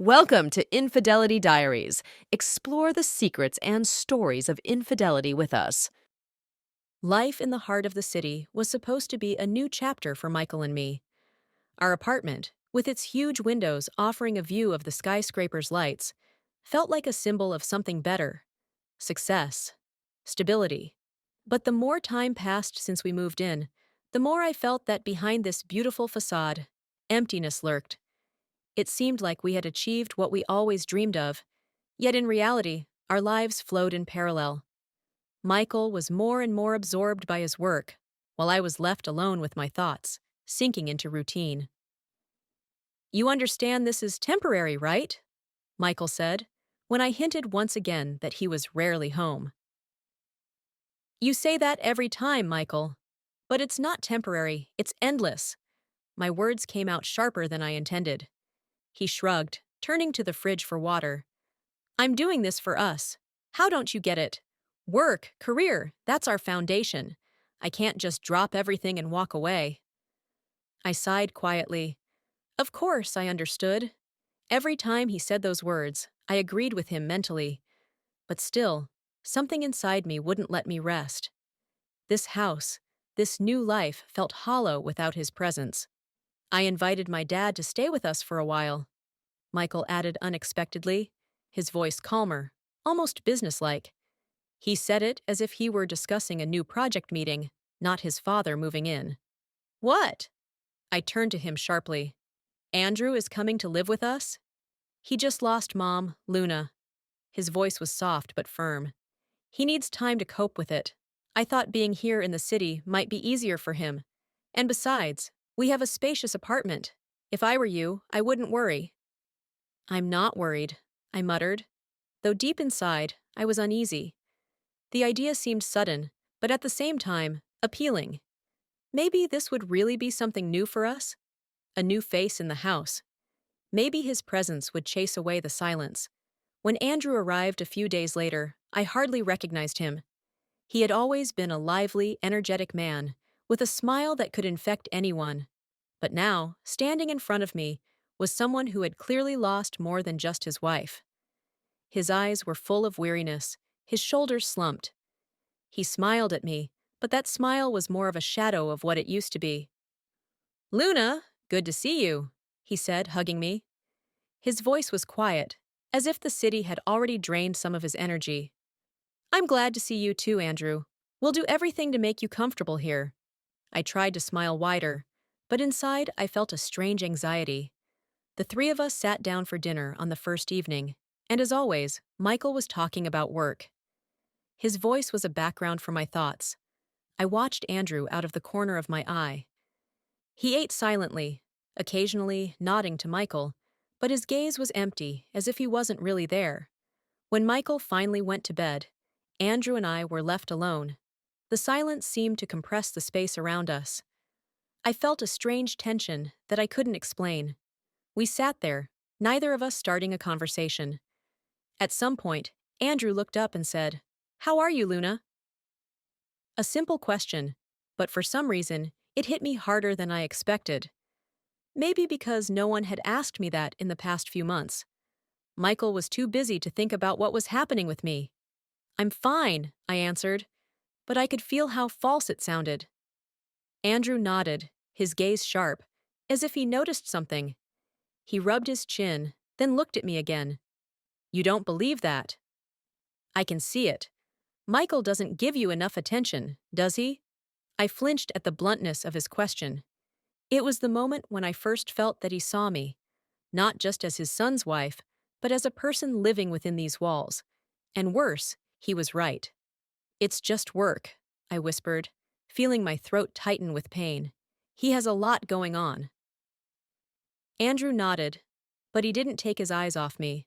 Welcome to Infidelity Diaries. Explore the secrets and stories of infidelity with us. Life in the heart of the city was supposed to be a new chapter for Michael and me. Our apartment, with its huge windows offering a view of the skyscraper's lights, felt like a symbol of something better: success, stability. But the more time passed since we moved in, the more I felt that behind this beautiful facade, emptiness lurked. It seemed like we had achieved what we always dreamed of, yet in reality, our lives flowed in parallel. Michael was more and more absorbed by his work, while I was left alone with my thoughts, sinking into routine. "You understand this is temporary, right?" Michael said, when I hinted once again that he was rarely home. "You say that every time, Michael. But it's not temporary, it's endless." My words came out sharper than I intended. He shrugged, turning to the fridge for water. "I'm doing this for us. How don't you get it? Work, career, that's our foundation. I can't just drop everything and walk away." I sighed quietly. Of course, I understood. Every time he said those words, I agreed with him mentally. But still, something inside me wouldn't let me rest. This house, this new life felt hollow without his presence. I invited my dad to stay with us for a while, Michael added unexpectedly, his voice calmer, almost businesslike. He said it as if he were discussing a new project meeting, not his father moving in. "What?" I turned to him sharply. "Andrew is coming to live with us? He just lost Mom, Luna." His voice was soft but firm. "He needs time to cope with it. I thought being here in the city might be easier for him. And besides, we have a spacious apartment. If I were you, I wouldn't worry." "I'm not worried," I muttered, though deep inside, I was uneasy. The idea seemed sudden, but at the same time, appealing. Maybe this would really be something new for us? A new face in the house. Maybe his presence would chase away the silence. When Andrew arrived a few days later, I hardly recognized him. He had always been a lively, energetic man, with a smile that could infect anyone. But now, standing in front of me, was someone who had clearly lost more than just his wife. His eyes were full of weariness, his shoulders slumped. He smiled at me, but that smile was more of a shadow of what it used to be. "Luna, good to see you," he said, hugging me. His voice was quiet, as if the city had already drained some of his energy. "I'm glad to see you too, Andrew. We'll do everything to make you comfortable here." I tried to smile wider, but inside I felt a strange anxiety. The three of us sat down for dinner on the first evening, and as always, Michael was talking about work. His voice was a background for my thoughts. I watched Andrew out of the corner of my eye. He ate silently, occasionally nodding to Michael, but his gaze was empty, as if he wasn't really there. When Michael finally went to bed, Andrew and I were left alone. The silence seemed to compress the space around us. I felt a strange tension that I couldn't explain. We sat there, neither of us starting a conversation. At some point, Andrew looked up and said, "How are you, Luna?" A simple question, but for some reason, it hit me harder than I expected. Maybe because no one had asked me that in the past few months. Michael was too busy to think about what was happening with me. "I'm fine," I answered, but I could feel how false it sounded. Andrew nodded, his gaze sharp, as if he noticed something. He rubbed his chin, then looked at me again. "You don't believe that?" "I can see it. Michael doesn't give you enough attention, does he?" I flinched at the bluntness of his question. It was the moment when I first felt that he saw me, not just as his son's wife, but as a person living within these walls. And worse, he was right. "It's just work," I whispered, feeling my throat tighten with pain. "He has a lot going on." Andrew nodded, but he didn't take his eyes off me.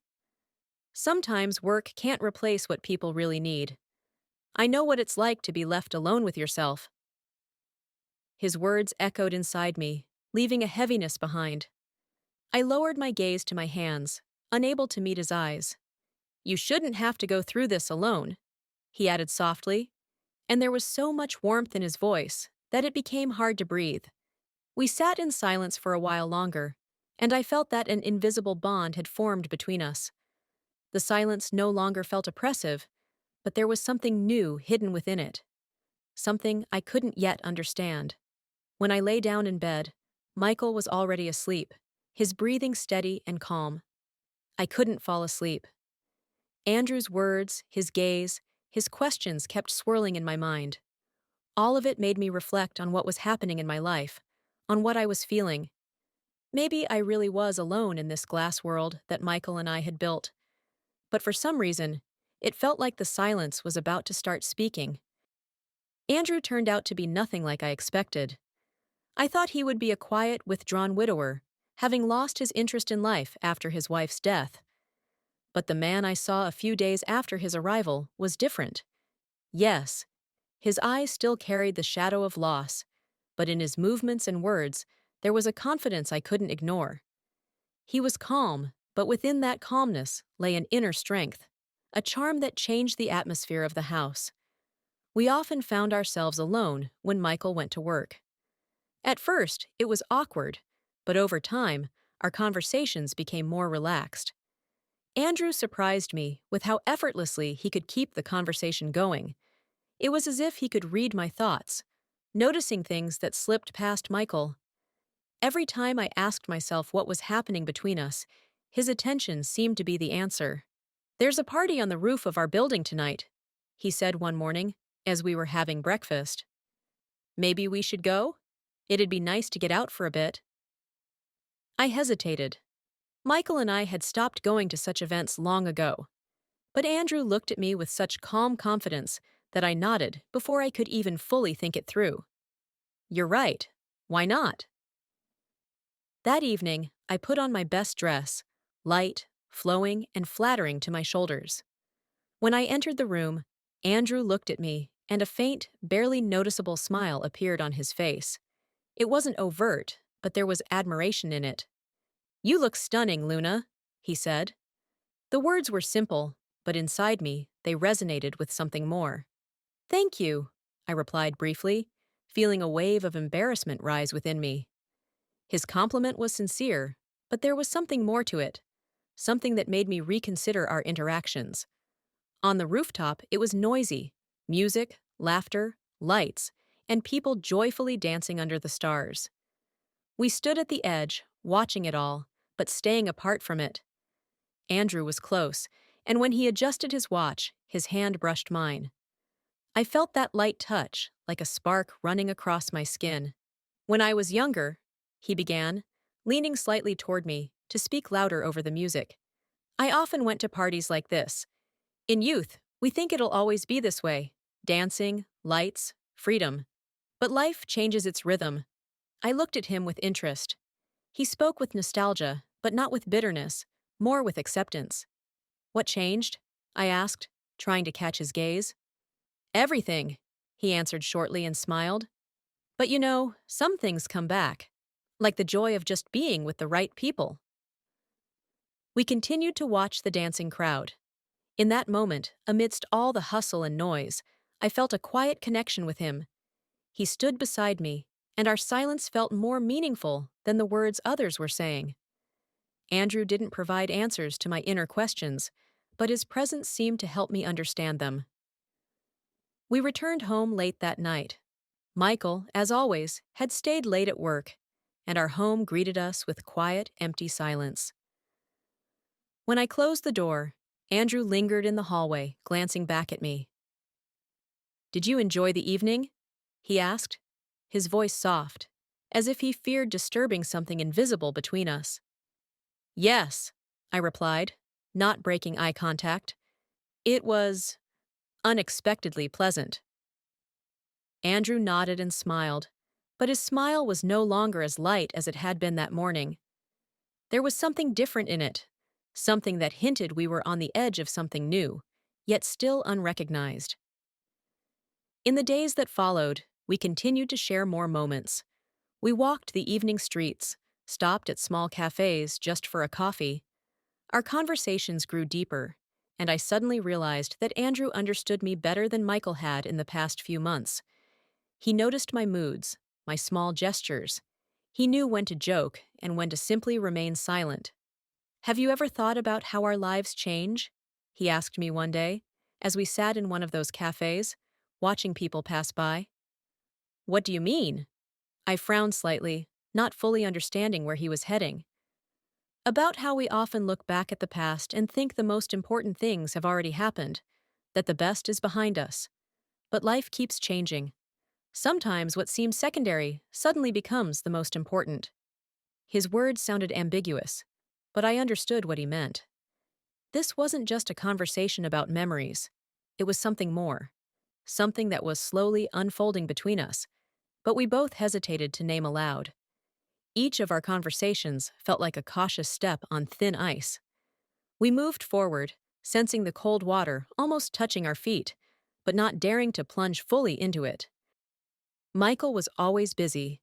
"Sometimes work can't replace what people really need. I know what it's like to be left alone with yourself." His words echoed inside me, leaving a heaviness behind. I lowered my gaze to my hands, unable to meet his eyes. "You shouldn't have to go through this alone," he added softly, and there was so much warmth in his voice that it became hard to breathe. We sat in silence for a while longer, and I felt that an invisible bond had formed between us. The silence no longer felt oppressive, but there was something new hidden within it, something I couldn't yet understand. When I lay down in bed, Michael was already asleep, his breathing steady and calm. I couldn't fall asleep. Andrew's words, his gaze, his questions kept swirling in my mind. All of it made me reflect on what was happening in my life, on what I was feeling. Maybe I really was alone in this glass world that Michael and I had built. But for some reason, it felt like the silence was about to start speaking. Andrew turned out to be nothing like I expected. I thought he would be a quiet, withdrawn widower, having lost his interest in life after his wife's death. But the man I saw a few days after his arrival was different. Yes, his eyes still carried the shadow of loss, but in his movements and words, there was a confidence I couldn't ignore. He was calm, but within that calmness lay an inner strength, a charm that changed the atmosphere of the house. We often found ourselves alone when Michael went to work. At first, it was awkward, but over time, our conversations became more relaxed. Andrew surprised me with how effortlessly he could keep the conversation going. It was as if he could read my thoughts, noticing things that slipped past Michael. Every time I asked myself what was happening between us, his attention seemed to be the answer. "There's a party on the roof of our building tonight," he said one morning as we were having breakfast. "Maybe we should go? It'd be nice to get out for a bit." I hesitated. Michael and I had stopped going to such events long ago. But Andrew looked at me with such calm confidence that I nodded before I could even fully think it through. "You're right. Why not?" That evening, I put on my best dress, light, flowing, and flattering to my shoulders. When I entered the room, Andrew looked at me, and a faint, barely noticeable smile appeared on his face. It wasn't overt, but there was admiration in it. "You look stunning, Luna," he said. The words were simple, but inside me, they resonated with something more. "Thank you," I replied briefly, feeling a wave of embarrassment rise within me. His compliment was sincere, but there was something more to it, something that made me reconsider our interactions. On the rooftop, it was noisy: music, laughter, lights, and people joyfully dancing under the stars. We stood at the edge, watching it all, but staying apart from it. Andrew was close, and when he adjusted his watch, his hand brushed mine. I felt that light touch, like a spark running across my skin. "When I was younger," he began, leaning slightly toward me to speak louder over the music, "I often went to parties like this. In youth, we think it'll always be this way: dancing, lights, freedom. But life changes its rhythm." I looked at him with interest. He spoke with nostalgia, but not with bitterness, more with acceptance. "What changed?" I asked, trying to catch his gaze. "Everything," he answered shortly and smiled. "But you know, some things come back, like the joy of just being with the right people." We continued to watch the dancing crowd. In that moment, amidst all the hustle and noise, I felt a quiet connection with him. He stood beside me, and our silence felt more meaningful than the words others were saying. Andrew didn't provide answers to my inner questions, but his presence seemed to help me understand them. We returned home late that night. Michael, as always, had stayed late at work, and our home greeted us with quiet, empty silence. When I closed the door, Andrew lingered in the hallway, glancing back at me. "Did you enjoy the evening?" he asked, his voice soft, as if he feared disturbing something invisible between us. "Yes," I replied, not breaking eye contact. "It was unexpectedly pleasant." Andrew nodded and smiled, but his smile was no longer as light as it had been that morning. There was something different in it, something that hinted we were on the edge of something new, yet still unrecognized. In the days that followed, we continued to share more moments. We walked the evening streets, stopped at small cafes just for a coffee. Our conversations grew deeper, and I suddenly realized that Andrew understood me better than Michael had in the past few months. He noticed my moods, my small gestures. He knew when to joke and when to simply remain silent. "Have you ever thought about how our lives change?" he asked me one day, as we sat in one of those cafes, watching people pass by. "What do you mean?" I frowned slightly, not fully understanding where he was heading. "About how we often look back at the past and think the most important things have already happened, that the best is behind us. But life keeps changing. Sometimes what seems secondary suddenly becomes the most important." His words sounded ambiguous, but I understood what he meant. This wasn't just a conversation about memories. It was something more. Something that was slowly unfolding between us, but we both hesitated to name aloud. Each of our conversations felt like a cautious step on thin ice. We moved forward, sensing the cold water almost touching our feet, but not daring to plunge fully into it. Michael was always busy.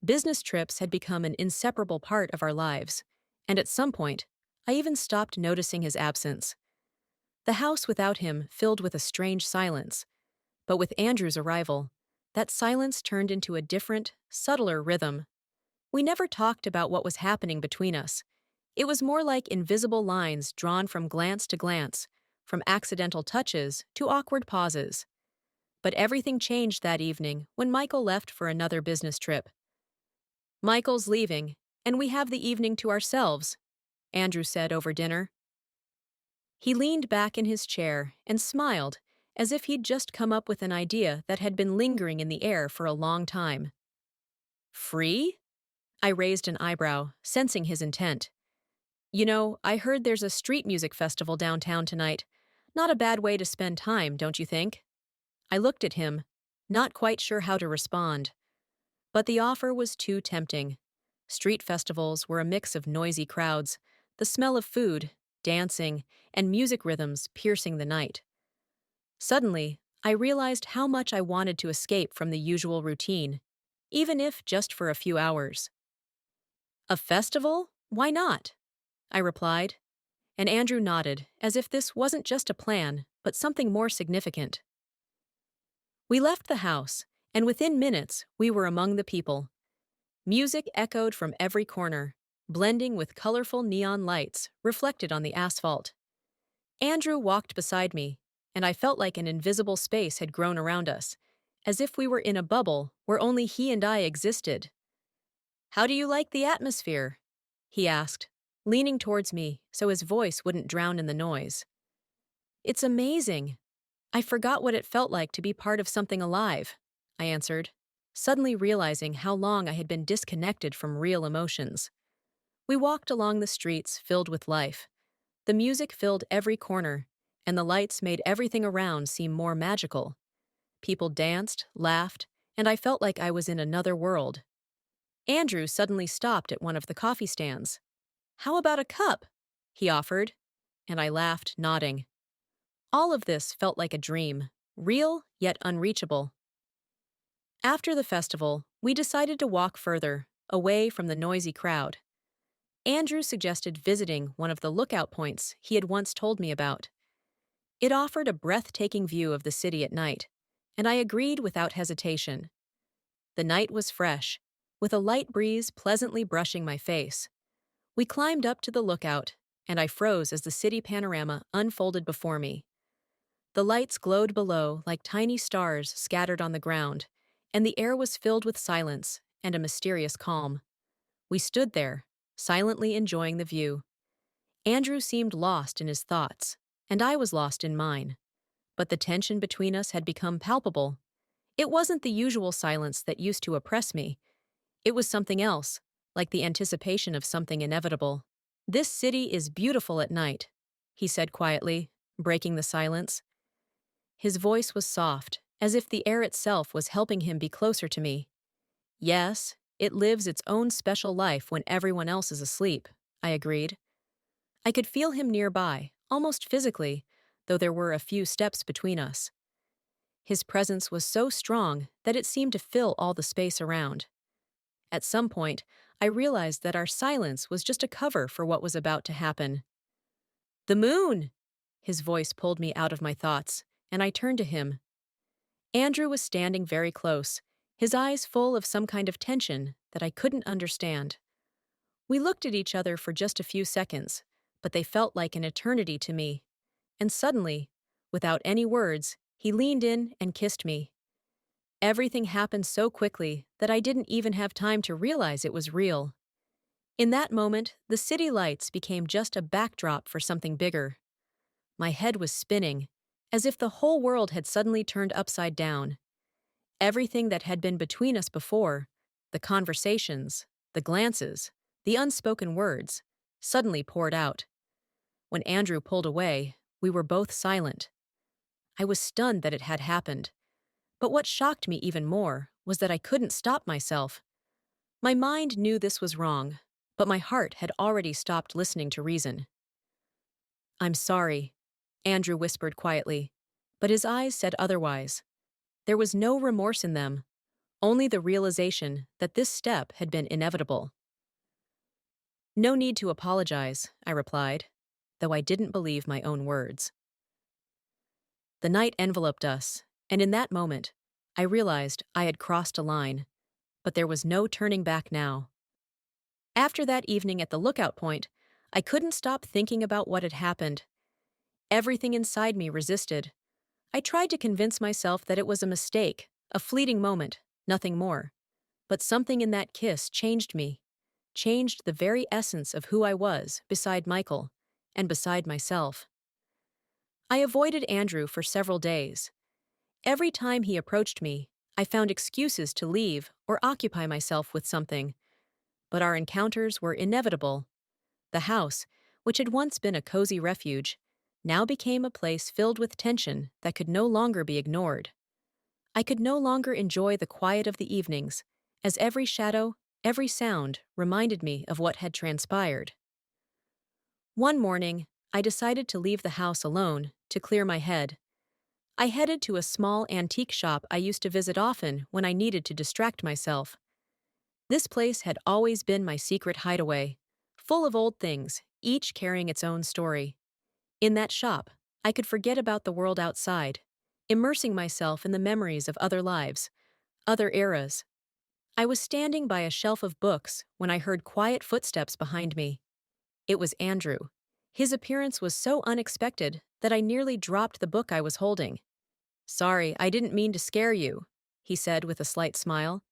Business trips had become an inseparable part of our lives, and at some point, I even stopped noticing his absence. The house without him filled with a strange silence, but with Andrew's arrival, that silence turned into a different, subtler rhythm. We never talked about what was happening between us. It was more like invisible lines drawn from glance to glance, from accidental touches to awkward pauses. But everything changed that evening when Michael left for another business trip. "Michael's leaving, and we have the evening to ourselves," Andrew said over dinner. He leaned back in his chair and smiled, as if he'd just come up with an idea that had been lingering in the air for a long time. "Free?" I raised an eyebrow, sensing his intent. "You know, I heard there's a street music festival downtown tonight. Not a bad way to spend time, don't you think?" I looked at him, not quite sure how to respond. But the offer was too tempting. Street festivals were a mix of noisy crowds, the smell of food, dancing, and music rhythms piercing the night. Suddenly, I realized how much I wanted to escape from the usual routine, even if just for a few hours. "A festival? Why not?" I replied, and Andrew nodded, as if this wasn't just a plan, but something more significant. We left the house, and within minutes we were among the people. Music echoed from every corner, blending with colorful neon lights reflected on the asphalt. Andrew walked beside me, and I felt like an invisible space had grown around us, as if we were in a bubble where only he and I existed. "How do you like the atmosphere?" he asked, leaning towards me so his voice wouldn't drown in the noise. "It's amazing. I forgot what it felt like to be part of something alive," I answered, suddenly realizing how long I had been disconnected from real emotions. We walked along the streets filled with life. The music filled every corner, and the lights made everything around seem more magical. People danced, laughed, and I felt like I was in another world. Andrew suddenly stopped at one of the coffee stands. "How about a cup?" he offered, and I laughed, nodding. All of this felt like a dream, real yet unreachable. After the festival, we decided to walk further, away from the noisy crowd. Andrew suggested visiting one of the lookout points he had once told me about. It offered a breathtaking view of the city at night, and I agreed without hesitation. The night was fresh, with a light breeze pleasantly brushing my face. We climbed up to the lookout, and I froze as the city panorama unfolded before me. The lights glowed below like tiny stars scattered on the ground, and the air was filled with silence and a mysterious calm. We stood there, silently enjoying the view. Andrew seemed lost in his thoughts, and I was lost in mine. But the tension between us had become palpable. It wasn't the usual silence that used to oppress me. It was something else, like the anticipation of something inevitable. "This city is beautiful at night," he said quietly, breaking the silence. His voice was soft, as if the air itself was helping him be closer to me. "Yes, it lives its own special life when everyone else is asleep," I agreed. I could feel him nearby, almost physically, though there were a few steps between us. His presence was so strong that it seemed to fill all the space around. At some point, I realized that our silence was just a cover for what was about to happen. "The moon!" His voice pulled me out of my thoughts, and I turned to him. Andrew was standing very close, his eyes full of some kind of tension that I couldn't understand. We looked at each other for just a few seconds, but they felt like an eternity to me. And suddenly, without any words, he leaned in and kissed me. Everything happened so quickly that I didn't even have time to realize it was real. In that moment, the city lights became just a backdrop for something bigger. My head was spinning, as if the whole world had suddenly turned upside down. Everything that had been between us before, the conversations, the glances, the unspoken words, suddenly poured out. When Andrew pulled away, we were both silent. I was stunned that it had happened. But what shocked me even more was that I couldn't stop myself. My mind knew this was wrong, but my heart had already stopped listening to reason. "I'm sorry," Andrew whispered quietly, but his eyes said otherwise. There was no remorse in them, only the realization that this step had been inevitable. "No need to apologize," I replied, though I didn't believe my own words. The night enveloped us, and in that moment, I realized I had crossed a line, but there was no turning back now. After that evening at the lookout point, I couldn't stop thinking about what had happened. Everything inside me resisted. I tried to convince myself that it was a mistake, a fleeting moment, nothing more. But something in that kiss changed me, changed the very essence of who I was beside Michael and beside myself. I avoided Andrew for several days. Every time he approached me, I found excuses to leave or occupy myself with something. But our encounters were inevitable. The house, which had once been a cozy refuge, now became a place filled with tension that could no longer be ignored. I could no longer enjoy the quiet of the evenings, as every shadow, every sound reminded me of what had transpired. One morning, I decided to leave the house alone to clear my head. I headed to a small antique shop I used to visit often when I needed to distract myself. This place had always been my secret hideaway, full of old things, each carrying its own story. In that shop, I could forget about the world outside, immersing myself in the memories of other lives, other eras. I was standing by a shelf of books when I heard quiet footsteps behind me. It was Andrew. His appearance was so unexpected that I nearly dropped the book I was holding. "Sorry, I didn't mean to scare you," he said with a slight smile,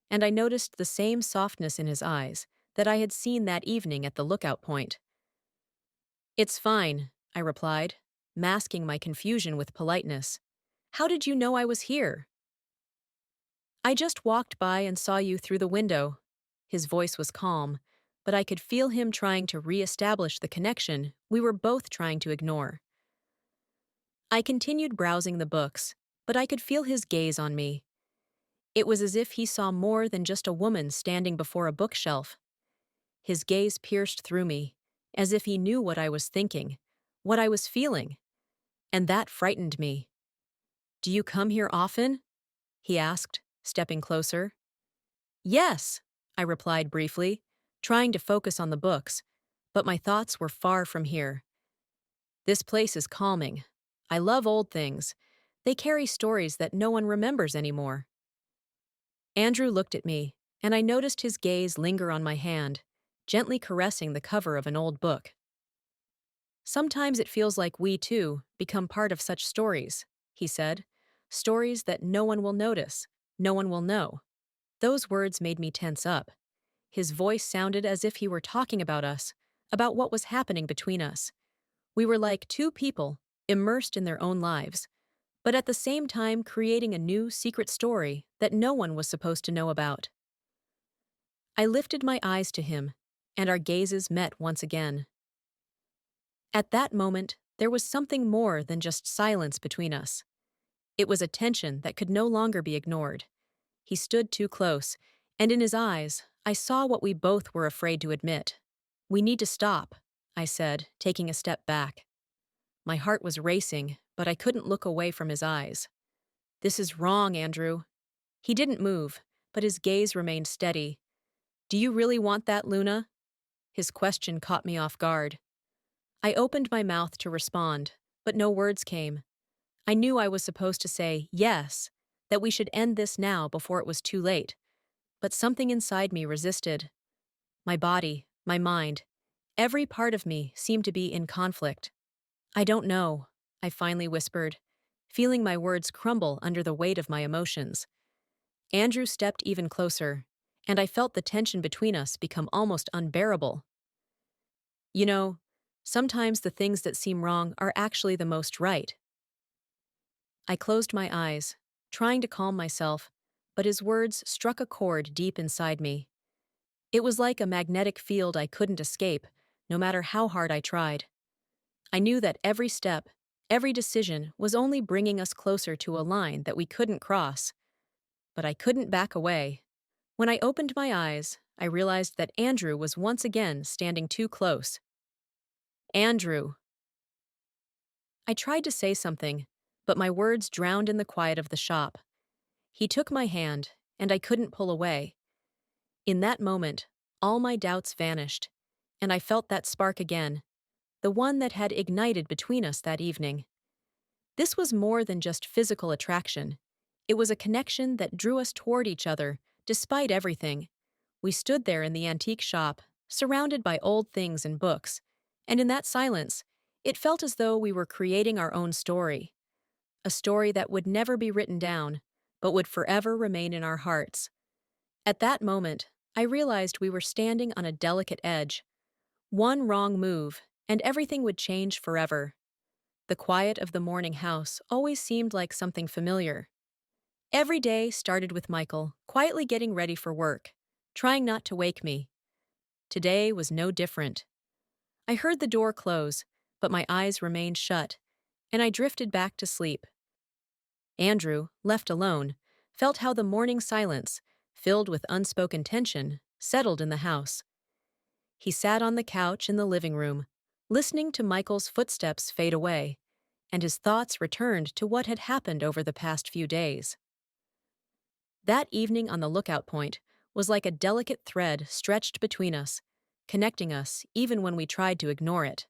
and I noticed the same softness in his eyes that I had seen that evening at the lookout point. "It's fine," I replied, masking my confusion with politeness. "How did you know I was here?" "I just walked by and saw you through the window." His voice was calm, but I could feel him trying to re-establish the connection we were both trying to ignore. I continued browsing the books, but I could feel his gaze on me. It was as if he saw more than just a woman standing before a bookshelf. His gaze pierced through me, as if he knew what I was thinking, what I was feeling, and that frightened me. "Do you come here often?" he asked, stepping closer. "Yes," I replied briefly, trying to focus on the books, but my thoughts were far from here. "This place is calming. I love old things. They carry stories that no one remembers anymore." Andrew looked at me, and I noticed his gaze linger on my hand, gently caressing the cover of an old book. "Sometimes it feels like we, too, become part of such stories," he said. "Stories that no one will notice, no one will know." Those words made me tense up. His voice sounded as if he were talking about us, about what was happening between us. We were like two people, immersed in their own lives, but at the same time creating a new secret story that no one was supposed to know about. I lifted my eyes to him, and our gazes met once again. At that moment, there was something more than just silence between us. It was a tension that could no longer be ignored. He stood too close, and in his eyes, I saw what we both were afraid to admit. "We need to stop," I said, taking a step back. My heart was racing, but I couldn't look away from his eyes. "This is wrong, Andrew." He didn't move, but his gaze remained steady. "Do you really want that, Luna?" His question caught me off guard. I opened my mouth to respond, but no words came. I knew I was supposed to say yes, that we should end this now before it was too late. But something inside me resisted. My body, my mind, every part of me seemed to be in conflict. I don't know, I finally whispered, feeling my words crumble under the weight of my emotions. Andrew stepped even closer, and I felt the tension between us become almost unbearable. You know, sometimes the things that seem wrong are actually the most right. I closed my eyes, trying to calm myself, but his words struck a chord deep inside me. It was like a magnetic field I couldn't escape, no matter how hard I tried. I knew that every step, every decision was only bringing us closer to a line that we couldn't cross. But I couldn't back away. When I opened my eyes, I realized that Andrew was once again standing too close. Andrew. I tried to say something, but my words drowned in the quiet of the shop. He took my hand, and I couldn't pull away. In that moment, all my doubts vanished, and I felt that spark again, the one that had ignited between us that evening. This was more than just physical attraction. It was a connection that drew us toward each other, despite everything. We stood there in the antique shop, surrounded by old things and books, and in that silence, it felt as though we were creating our own story. A story that would never be written down, but would forever remain in our hearts. At that moment, I realized we were standing on a delicate edge. One wrong move, and everything would change forever. The quiet of the morning house always seemed like something familiar. Every day started with Michael, quietly getting ready for work, trying not to wake me. Today was no different. I heard the door close, but my eyes remained shut, and I drifted back to sleep. Andrew, left alone, felt how the morning silence, filled with unspoken tension, settled in the house. He sat on the couch in the living room, listening to Michael's footsteps fade away, and his thoughts returned to what had happened over the past few days. That evening on the lookout point was like a delicate thread stretched between us, connecting us even when we tried to ignore it.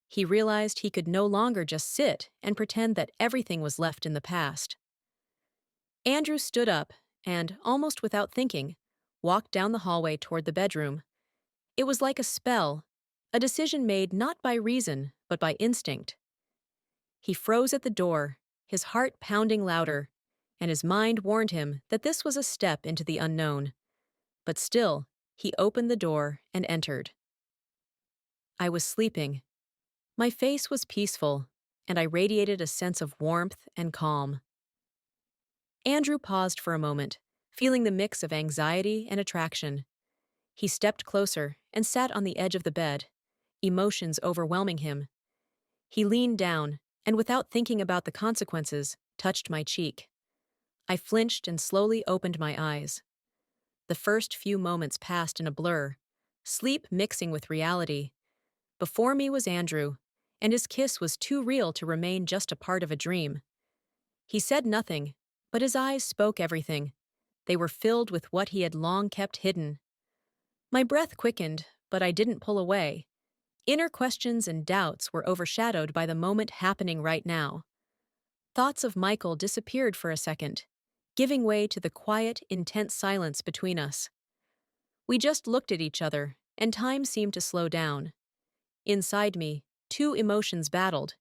He realized he could no longer just sit and pretend that everything was left in the past. Andrew stood up and, almost without thinking, walked down the hallway toward the bedroom. It was like a spell, a decision made not by reason, but by instinct. He froze at the door, his heart pounding louder, and his mind warned him that this was a step into the unknown. But still, he opened the door and entered. I was sleeping. My face was peaceful, and I radiated a sense of warmth and calm. Andrew paused for a moment, feeling the mix of anxiety and attraction. He stepped closer and sat on the edge of the bed, emotions overwhelming him. He leaned down, and without thinking about the consequences, touched my cheek. I flinched and slowly opened my eyes. The first few moments passed in a blur, sleep mixing with reality. Before me was Andrew, and his kiss was too real to remain just a part of a dream. He said nothing, but his eyes spoke everything. They were filled with what he had long kept hidden. My breath quickened, but I didn't pull away. Inner questions and doubts were overshadowed by the moment happening right now. Thoughts of Michael disappeared for a second, giving way to the quiet, intense silence between us. We just looked at each other, and time seemed to slow down. Inside me, two emotions battled: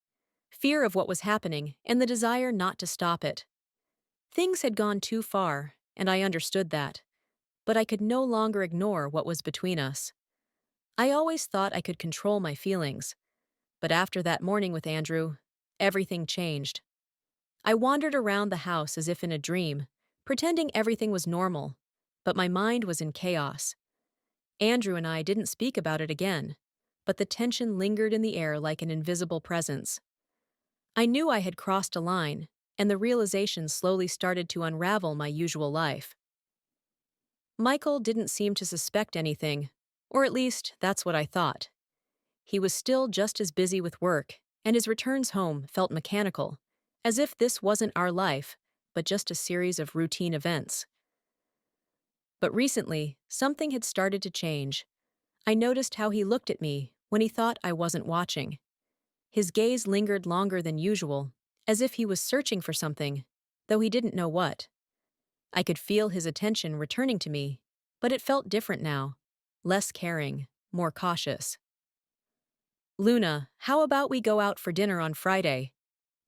fear of what was happening and the desire not to stop it. Things had gone too far, and I understood that, but I could no longer ignore what was between us. I always thought I could control my feelings, but after that morning with Andrew, everything changed. I wandered around the house as if in a dream, pretending everything was normal, but my mind was in chaos. Andrew and I didn't speak about it again, but the tension lingered in the air like an invisible presence. I knew I had crossed a line, and the realization slowly started to unravel my usual life. Michael didn't seem to suspect anything, or at least that's what I thought. He was still just as busy with work, and his returns home felt mechanical, as if this wasn't our life, but just a series of routine events. But recently, something had started to change. I noticed how he looked at me when he thought I wasn't watching. His gaze lingered longer than usual, as if he was searching for something, though he didn't know what. I could feel his attention returning to me, but it felt different now. Less caring, more cautious. "Luna, how about we go out for dinner on Friday?"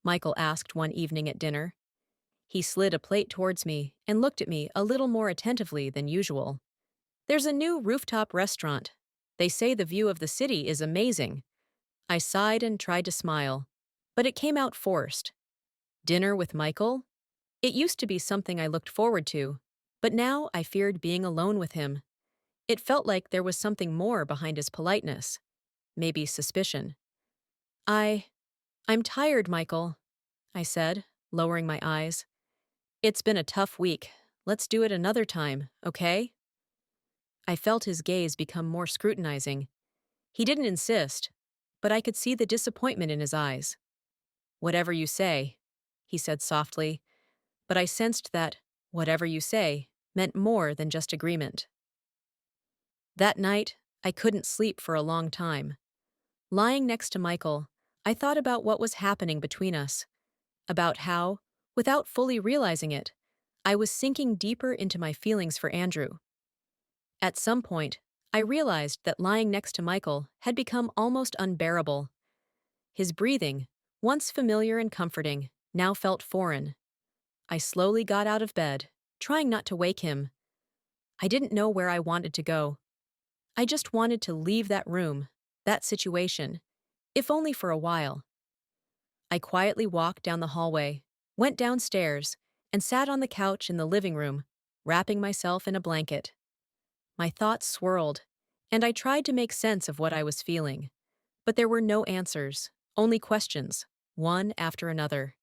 Michael asked one evening at dinner. He slid a plate towards me and looked at me a little more attentively than usual. "There's a new rooftop restaurant. They say the view of the city is amazing." I sighed and tried to smile, but it came out forced. Dinner with Michael? It used to be something I looked forward to, but now I feared being alone with him. It felt like there was something more behind his politeness. Maybe suspicion. I. I'm tired, Michael," I said, lowering my eyes. "It's been a tough week. Let's do it another time, okay?" I felt his gaze become more scrutinizing. He didn't insist, but I could see the disappointment in his eyes. "Whatever you say," he said softly, but I sensed that "whatever you say" meant more than just agreement. That night, I couldn't sleep for a long time. Lying next to Michael, I thought about what was happening between us, about how, without fully realizing it, I was sinking deeper into my feelings for Andrew. At some point, I realized that lying next to Michael had become almost unbearable. His breathing, once familiar and comforting, now felt foreign. I slowly got out of bed, trying not to wake him. I didn't know where I wanted to go. I just wanted to leave that room, that situation, if only for a while. I quietly walked down the hallway, went downstairs, and sat on the couch in the living room, wrapping myself in a blanket. My thoughts swirled, and I tried to make sense of what I was feeling. But there were no answers, only questions, one after another.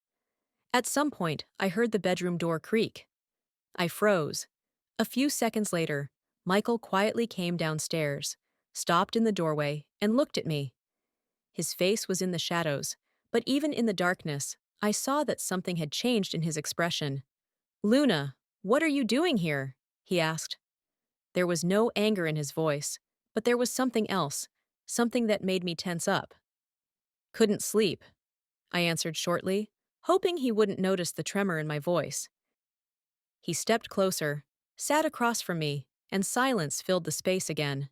At some point, I heard the bedroom door creak. I froze. A few seconds later, Michael quietly came downstairs, stopped in the doorway, and looked at me. His face was in the shadows, but even in the darkness, I saw that something had changed in his expression. "Luna, what are you doing here?" he asked. There was no anger in his voice, but there was something else, something that made me tense up. "Couldn't sleep," I answered shortly, hoping he wouldn't notice the tremor in my voice. He stepped closer, sat across from me, and silence filled the space again.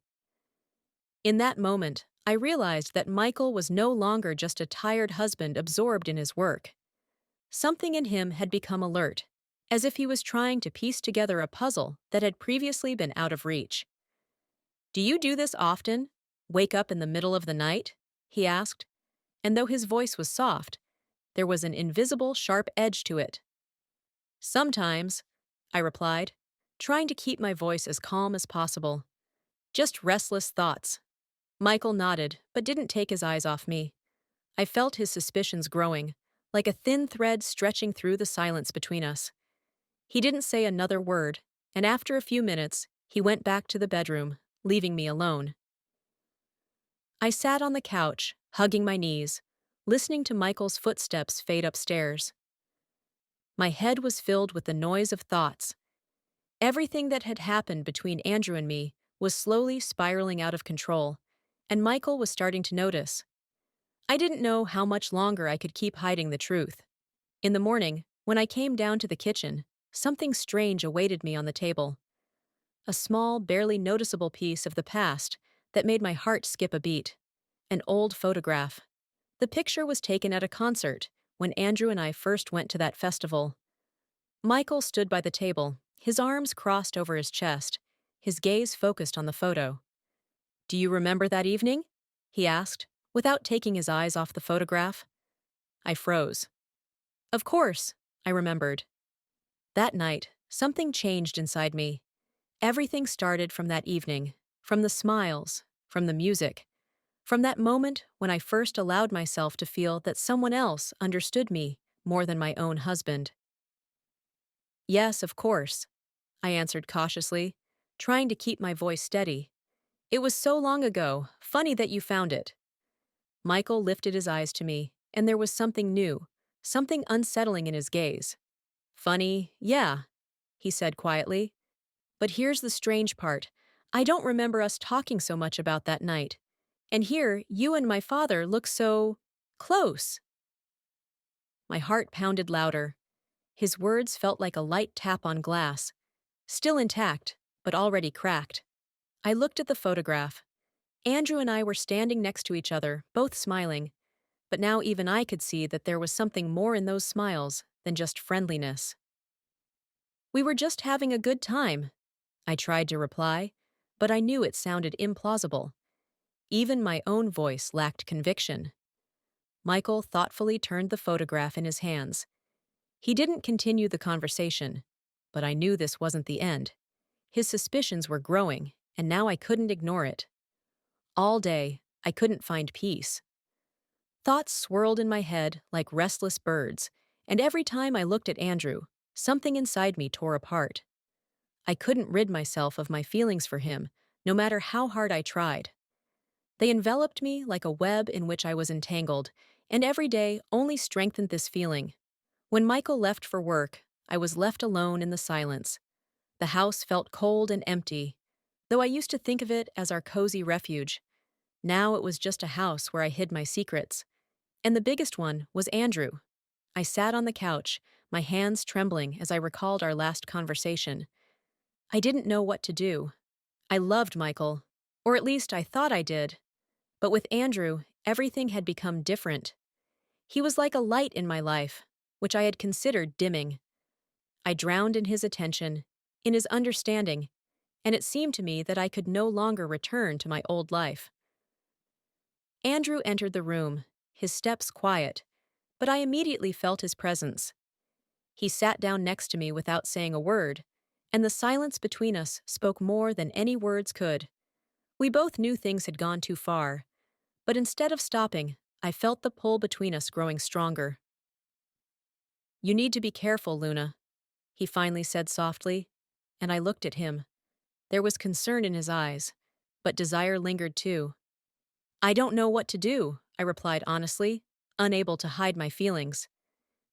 In that moment, I realized that Michael was no longer just a tired husband absorbed in his work. Something in him had become alert, as if he was trying to piece together a puzzle that had previously been out of reach. "Do you do this often? Wake up in the middle of the night?" he asked, and though his voice was soft, there was an invisible sharp edge to it. "Sometimes," I replied, trying to keep my voice as calm as possible. "Just restless thoughts." Michael nodded, but didn't take his eyes off me. I felt his suspicions growing, like a thin thread stretching through the silence between us. He didn't say another word, and after a few minutes, he went back to the bedroom, leaving me alone. I sat on the couch, hugging my knees, listening to Michael's footsteps fade upstairs. My head was filled with the noise of thoughts. Everything that had happened between Andrew and me was slowly spiraling out of control, and Michael was starting to notice. I didn't know how much longer I could keep hiding the truth. In the morning, when I came down to the kitchen, something strange awaited me on the table. A small, barely noticeable piece of the past that made my heart skip a beat. An old photograph. The picture was taken at a concert when Andrew and I first went to that festival. Michael stood by the table, his arms crossed over his chest, his gaze focused on the photo. "Do you remember that evening?" he asked, without taking his eyes off the photograph. I froze. Of course, I remembered. That night, something changed inside me. Everything started from that evening, from the smiles, from the music, from that moment when I first allowed myself to feel that someone else understood me more than my own husband. "Yes, of course," I answered cautiously, trying to keep my voice steady. "It was so long ago, funny that you found it." Michael lifted his eyes to me, and there was something new, something unsettling in his gaze. "Funny, yeah," he said quietly. "But here's the strange part. I don't remember us talking so much about that night. And here, you and my father look so close." My heart pounded louder. His words felt like a light tap on glass, still intact, but already cracked. I looked at the photograph. Andrew and I were standing next to each other, both smiling, but now even I could see that there was something more in those smiles than just friendliness. We were just having a good time, I tried to reply, but I knew it sounded implausible. Even my own voice lacked conviction. Michael thoughtfully turned the photograph in his hands. He didn't continue the conversation, but I knew this wasn't the end. His suspicions were growing, and now I couldn't ignore it. All day, I couldn't find peace. Thoughts swirled in my head like restless birds, and every time I looked at Andrew, something inside me tore apart. I couldn't rid myself of my feelings for him, no matter how hard I tried. They enveloped me like a web in which I was entangled, and every day only strengthened this feeling. When Michael left for work, I was left alone in the silence. The house felt cold and empty, though I used to think of it as our cozy refuge. Now it was just a house where I hid my secrets. And the biggest one was Andrew. I sat on the couch, my hands trembling as I recalled our last conversation. I didn't know what to do. I loved Michael, or at least I thought I did. But with Andrew, everything had become different. He was like a light in my life, which I had considered dimming. I drowned in his attention, in his understanding, and it seemed to me that I could no longer return to my old life. Andrew entered the room, his steps quiet, but I immediately felt his presence. He sat down next to me without saying a word, and the silence between us spoke more than any words could. We both knew things had gone too far, but instead of stopping, I felt the pull between us growing stronger. "You need to be careful, Luna," he finally said softly, and I looked at him. There was concern in his eyes, but desire lingered too. "I don't know what to do," I replied honestly, unable to hide my feelings.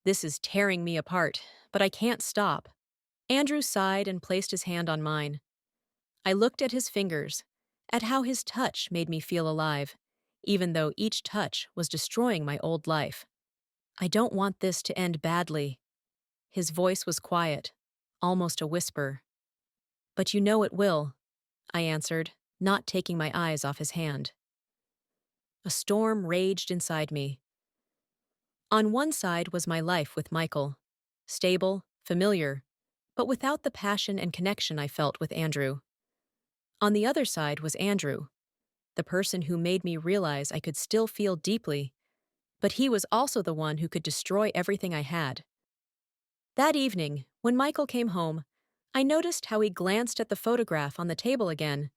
"This is tearing me apart, but I can't stop." Andrew sighed and placed his hand on mine. I looked at his fingers, at how his touch made me feel alive, even though each touch was destroying my old life. "I don't want this to end badly." His voice was quiet, almost a whisper. "But you know it will," I answered, not taking my eyes off his hand. A storm raged inside me. On one side was my life with Michael, stable, familiar, but without the passion and connection I felt with Andrew. On the other side was Andrew, the person who made me realize I could still feel deeply, but he was also the one who could destroy everything I had. That evening, when Michael came home, I noticed how he glanced at the photograph on the table again.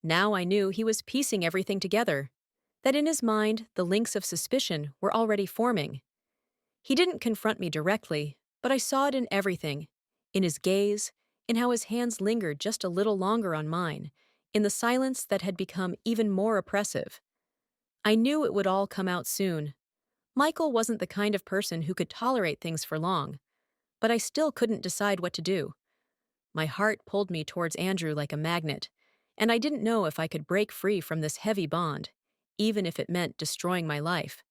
Now I knew he was piecing everything together, that in his mind the links of suspicion were already forming. He didn't confront me directly, but I saw it in everything, in his gaze, in how his hands lingered just a little longer on mine, in the silence that had become even more oppressive. I knew it would all come out soon. Michael wasn't the kind of person who could tolerate things for long, but I still couldn't decide what to do. My heart pulled me towards Andrew like a magnet, and I didn't know if I could break free from this heavy bond, even if it meant destroying my life.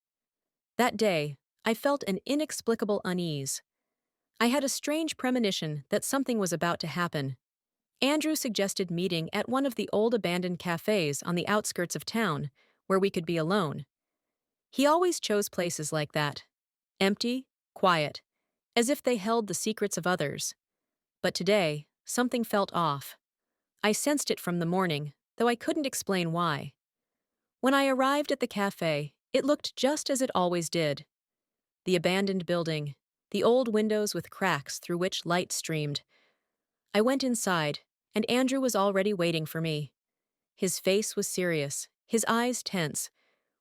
That day, I felt an inexplicable unease. I had a strange premonition that something was about to happen. Andrew suggested meeting at one of the old abandoned cafes on the outskirts of town, where we could be alone. He always chose places like that, empty, quiet, as if they held the secrets of others. But today, something felt off. I sensed it from the morning, though I couldn't explain why. When I arrived at the cafe, it looked just as it always did. The abandoned building, the old windows with cracks through which light streamed. I went inside, and Andrew was already waiting for me. His face was serious, his eyes tense.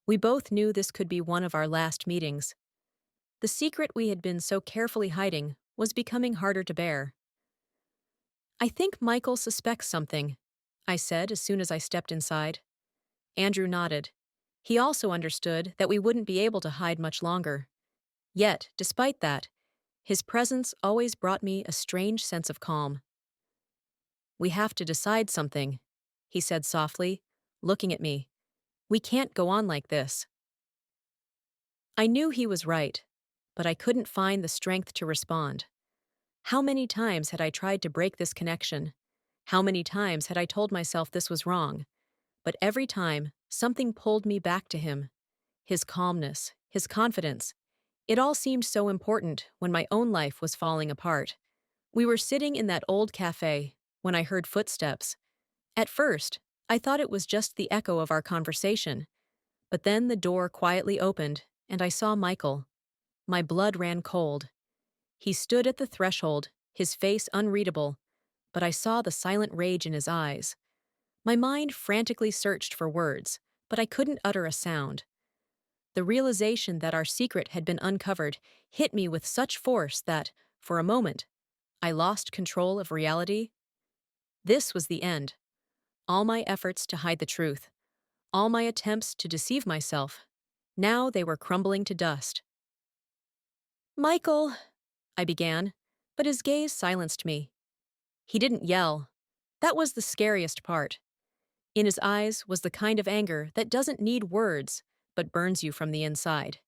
We both knew this could be one of our last meetings. The secret we had been so carefully hiding was becoming harder to bear. "I think Michael suspects something," I said as soon as I stepped inside. Andrew nodded. He also understood that we wouldn't be able to hide much longer. Yet, despite that, his presence always brought me a strange sense of calm. "We have to decide something," he said softly, looking at me. "We can't go on like this." I knew he was right, but I couldn't find the strength to respond. How many times had I tried to break this connection? How many times had I told myself this was wrong? But every time, something pulled me back to him. His calmness, his confidence. It all seemed so important when my own life was falling apart. We were sitting in that old cafe when I heard footsteps. At first, I thought it was just the echo of our conversation. But then the door quietly opened, and I saw Michael. My blood ran cold. He stood at the threshold, his face unreadable, but I saw the silent rage in his eyes. My mind frantically searched for words, but I couldn't utter a sound. The realization that our secret had been uncovered hit me with such force that, for a moment, I lost control of reality. This was the end. All my efforts to hide the truth, all my attempts to deceive myself, now they were crumbling to dust. Michael, I began, but his gaze silenced me. He didn't yell. That was the scariest part. In his eyes was the kind of anger that doesn't need words, but burns you from the inside.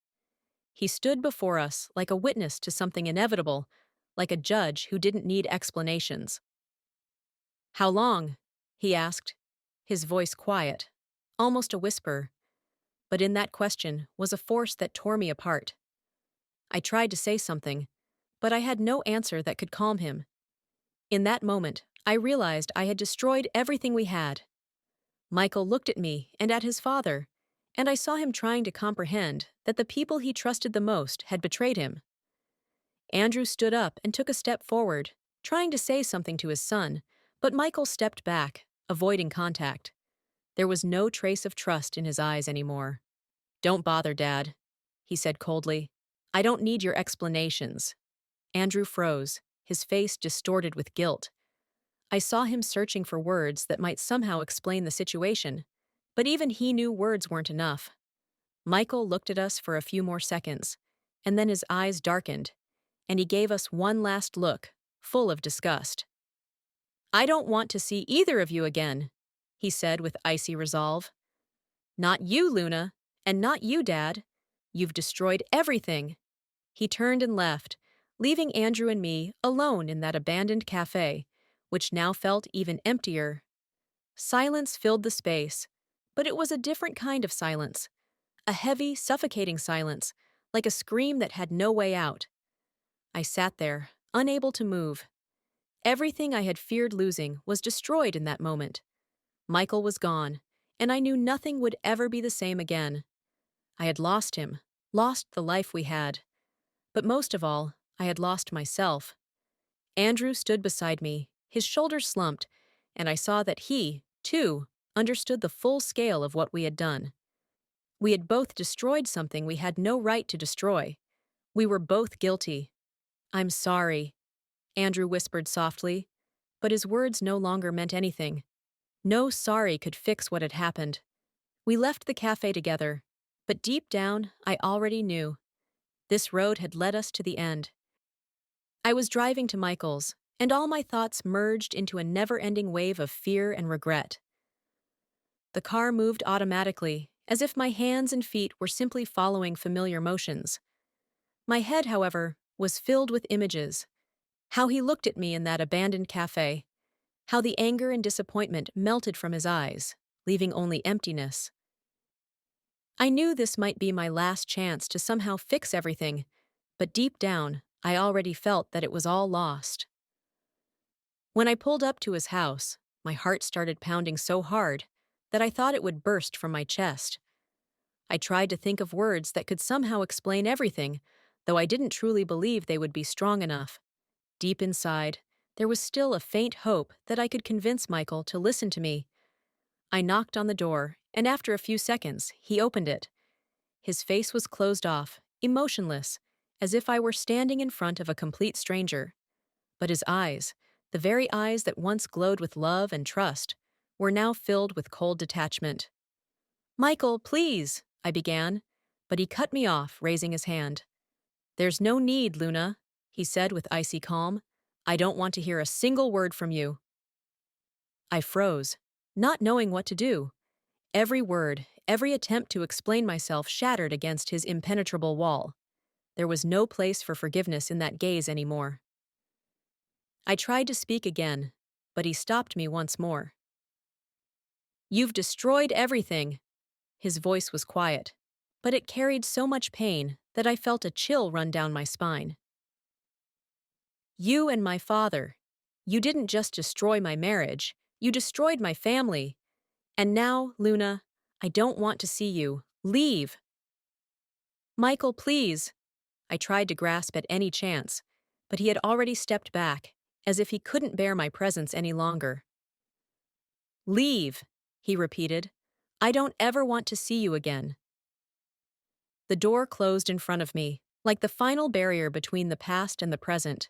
He stood before us like a witness to something inevitable, like a judge who didn't need explanations. How long? He asked, his voice quiet, almost a whisper. But in that question was a force that tore me apart. I tried to say something, but I had no answer that could calm him. In that moment, I realized I had destroyed everything we had. Michael looked at me and at his father, and I saw him trying to comprehend that the people he trusted the most had betrayed him. Andrew stood up and took a step forward, trying to say something to his son, but Michael stepped back, avoiding contact. There was no trace of trust in his eyes anymore. "Don't bother, Dad," he said coldly. "I don't need your explanations." Andrew froze, his face distorted with guilt. I saw him searching for words that might somehow explain the situation, but even he knew words weren't enough. Michael looked at us for a few more seconds, and then his eyes darkened, and he gave us one last look, full of disgust. "I don't want to see either of you again," he said with icy resolve. "Not you, Luna, and not you, Dad. You've destroyed everything." He turned and left, leaving Andrew and me alone in that abandoned cafe, which now felt even emptier. Silence filled the space, but it was a different kind of silence. A heavy, suffocating silence, like a scream that had no way out. I sat there, unable to move. Everything I had feared losing was destroyed in that moment. Michael was gone, and I knew nothing would ever be the same again. I had lost him, lost the life we had. But most of all, I had lost myself. Andrew stood beside me, his shoulders slumped, and I saw that he, too, understood the full scale of what we had done. We had both destroyed something we had no right to destroy. We were both guilty. "I'm sorry," Andrew whispered softly, but his words no longer meant anything. No sorry could fix what had happened. We left the cafe together, but deep down, I already knew. This road had led us to the end. I was driving to Michael's, and all my thoughts merged into a never-ending wave of fear and regret. The car moved automatically, as if my hands and feet were simply following familiar motions. My head, however, was filled with images. How he looked at me in that abandoned cafe. How the anger and disappointment melted from his eyes, leaving only emptiness. I knew this might be my last chance to somehow fix everything, but deep down, I already felt that it was all lost. When I pulled up to his house, my heart started pounding so hard that I thought it would burst from my chest. I tried to think of words that could somehow explain everything, though I didn't truly believe they would be strong enough. Deep inside, there was still a faint hope that I could convince Michael to listen to me. I knocked on the door, and after a few seconds, he opened it. His face was closed off, emotionless, as if I were standing in front of a complete stranger. But his eyes, the very eyes that once glowed with love and trust, were now filled with cold detachment. "Michael, please," I began, but he cut me off, raising his hand. "There's no need, Luna," he said with icy calm. "I don't want to hear a single word from you." I froze, not knowing what to do. Every word, every attempt to explain myself shattered against his impenetrable wall. There was no place for forgiveness in that gaze anymore. I tried to speak again, but he stopped me once more. "You've destroyed everything." His voice was quiet, but it carried so much pain that I felt a chill run down my spine. "You and my father. You didn't just destroy my marriage, you destroyed my family. And now, Luna, I don't want to see you. Leave!" "Michael, please." I tried to grasp at any chance, but he had already stepped back, as if he couldn't bear my presence any longer. "Leave," he repeated. "I don't ever want to see you again." The door closed in front of me, like the final barrier between the past and the present.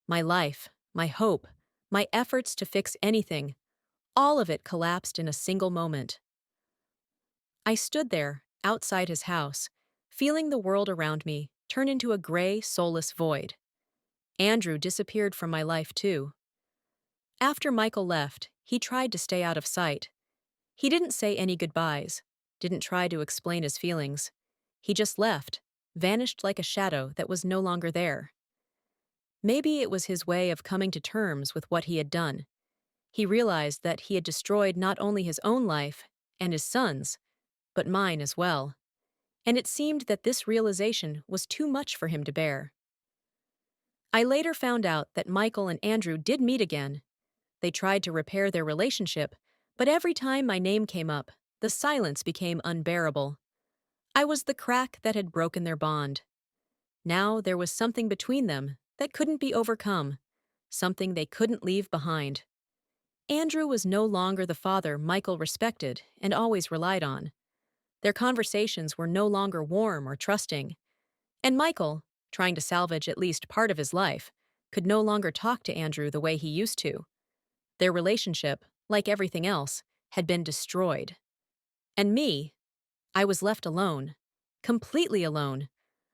My life, my hope, my efforts to fix anything, all of it collapsed in a single moment. I stood there, outside his house, feeling the world around me turn into a gray, soulless void. Andrew disappeared from my life too. After Michael left, he tried to stay out of sight. He didn't say any goodbyes, didn't try to explain his feelings. He just left, vanished like a shadow that was no longer there. Maybe it was his way of coming to terms with what he had done. He realized that he had destroyed not only his own life and his son's, but mine as well. And it seemed that this realization was too much for him to bear. I later found out that Michael and Andrew did meet again. They tried to repair their relationship, but every time my name came up, the silence became unbearable. I was the crack that had broken their bond. Now there was something between them that couldn't be overcome, something they couldn't leave behind. Andrew was no longer the father Michael respected and always relied on. Their conversations were no longer warm or trusting. And Michael, trying to salvage at least part of his life, could no longer talk to Andrew the way he used to. Their relationship, like everything else, had been destroyed. And me, I was left alone, completely alone.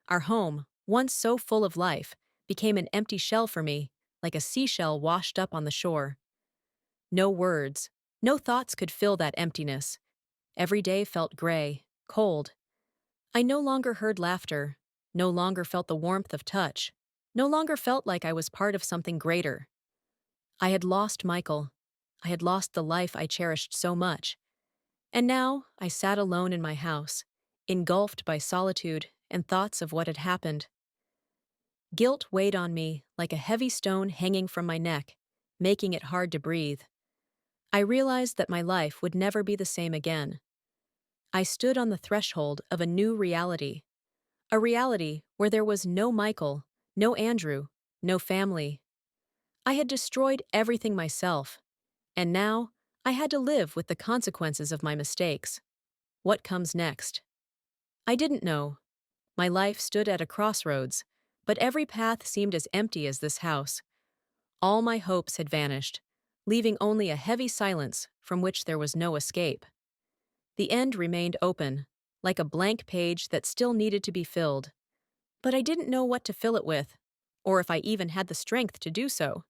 Our home, once so full of life, became an empty shell for me, like a seashell washed up on the shore. No words, no thoughts could fill that emptiness. Every day felt gray, cold. I no longer heard laughter, no longer felt the warmth of touch, no longer felt like I was part of something greater. I had lost Michael. I had lost the life I cherished so much. And now I sat alone in my house, engulfed by solitude and thoughts of what had happened. Guilt weighed on me like a heavy stone hanging from my neck, making it hard to breathe. I realized that my life would never be the same again. I stood on the threshold of a new reality, a reality where there was no Michael, no Andrew, no family. I had destroyed everything myself, and now I had to live with the consequences of my mistakes. What comes next? I didn't know. My life stood at a crossroads, but every path seemed as empty as this house. All my hopes had vanished, leaving only a heavy silence from which there was no escape. The end remained open, like a blank page that still needed to be filled. But I didn't know what to fill it with, or if I even had the strength to do so.